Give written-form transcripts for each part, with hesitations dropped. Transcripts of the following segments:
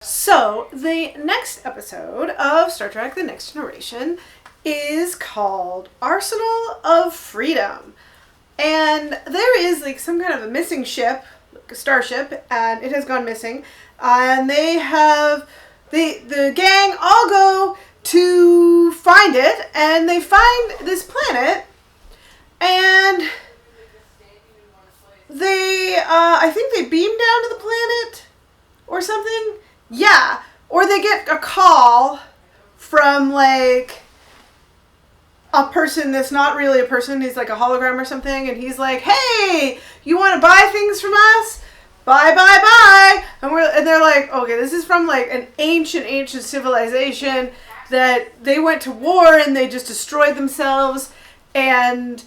So, the next episode of Star Trek The Next Generation is called Arsenal of Freedom. And there is like some kind of a missing ship, like a starship, and it has gone missing. And the gang all go to find it, and they find this planet, and I think they beam down to the planet or something. Yeah, or they get a call from like a person that's not really a person. He's like a hologram or something, and he's like, "Hey, you want to buy things from us? Buy, buy, buy!" And they're like, "Okay, this is from like an ancient civilization that they went to war and they just destroyed themselves, and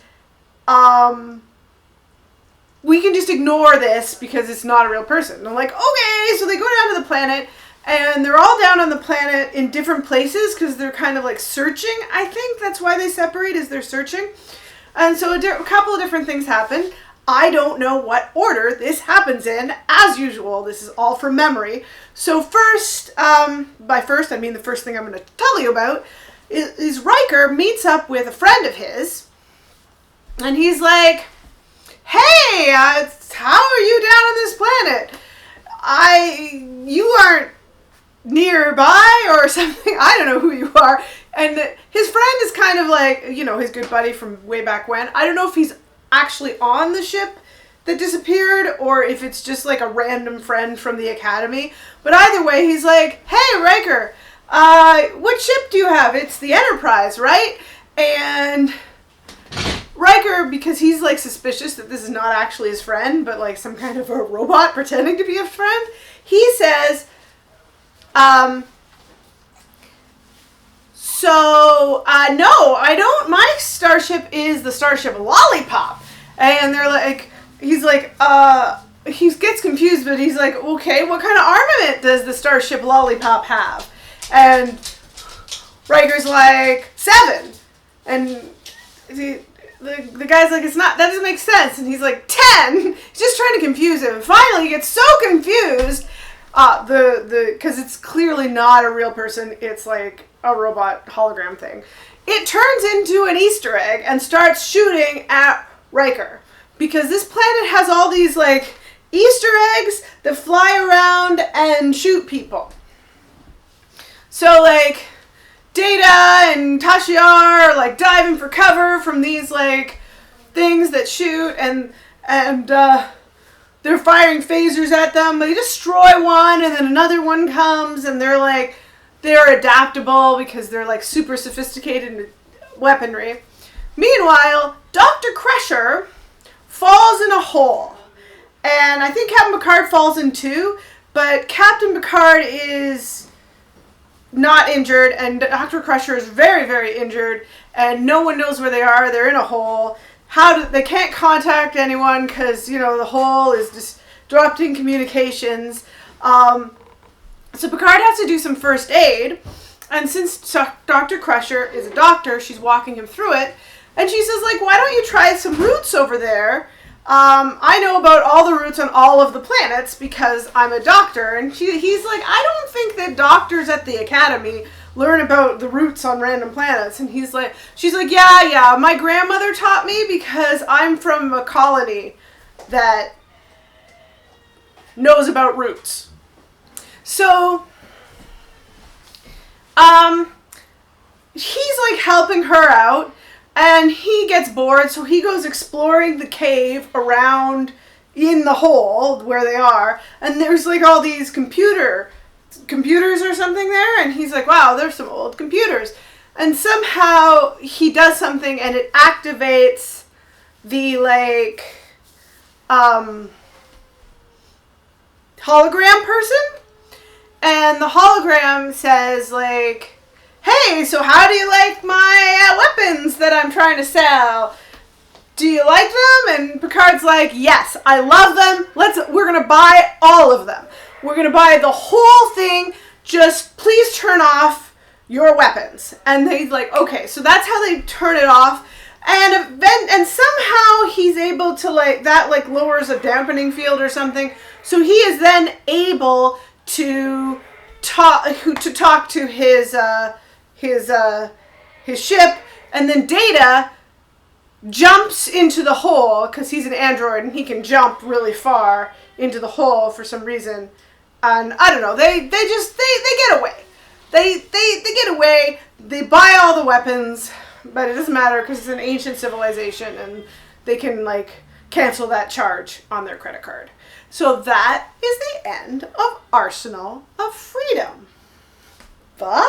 we can just ignore this because it's not a real person." And I'm like, okay, so they go down to the planet, and they're all down on the planet in different places because they're kind of like searching. I think that's why they separate, is they're searching. And so a couple of different things happen. I don't know what order this happens in. As usual, this is all from memory. So first, by first I mean the first thing I'm going to tell you about, is Riker meets up with a friend of his, and he's like, "Hey, how are you down on this planet? You aren't nearby or something. I don't know who you are." And his friend is kind of like, his good buddy from way back when. I don't know if he's actually on the ship that disappeared or if it's just like a random friend from the academy. But either way, he's like, "Hey, Riker, what ship do you have? It's the Enterprise, right?" And Riker, because he's like suspicious that this is not actually his friend, but like some kind of a robot pretending to be a friend, he says, no, I don't. My starship is the Starship Lollipop. And they're like, he's like, he gets confused, but he's like, okay, what kind of armament does the Starship Lollipop have? And Riker's like, 7. And the guy's like, that doesn't make sense. And he's like, 10. He's just trying to confuse him. And finally, he gets so confused, because it's clearly not a real person. It's like a robot hologram thing. It turns into an Easter egg and starts shooting at Riker, because this planet has all these like Easter eggs that fly around and shoot people. So like Data and Tasha are like diving for cover from these like things that shoot, and they're firing phasers at them. They destroy one, and then another one comes, and they're adaptable because they're like super sophisticated weaponry. Meanwhile, Dr. Crusher falls in a hole, and I think Captain Picard falls in too, but Captain Picard is not injured, and Dr. Crusher is very, very injured, and no one knows where they are. They're in a hole. They can't contact anyone because, the hole is disrupting communications. So Picard has to do some first aid, and since Dr. Crusher is a doctor, she's walking him through it, and she says, like, "Why don't you try some roots over there? I know about all the roots on all of the planets because I'm a doctor." And he's like, "I don't think that doctors at the academy learn about the roots on random planets." And she's like, yeah, my grandmother taught me because I'm from a colony that knows about roots. So, he's like helping her out, and he gets bored, so he goes exploring the cave around in the hole where they are, and there's like all these computers or something there, and he's like, wow, there's some old computers. And somehow he does something, and it activates the like hologram person, and the hologram says like, "Hey, so how do you like my weapons that I'm trying to sell? Do you like them?" And Picard's like, "Yes, I love them. We're going to buy all of them. We're going to buy the whole thing. Just please turn off your weapons." And he's like, okay, so that's how they turn it off. And somehow he's able to that lowers a dampening field or something. So he is then able to talk to his ship, and then Data jumps into the hole because he's an android and he can jump really far into the hole for some reason. And I don't know, they get away. They get away. They buy all the weapons, but it doesn't matter because it's an ancient civilization and they can like cancel that charge on their credit card. So that is the end of Arsenal of Freedom. Bye.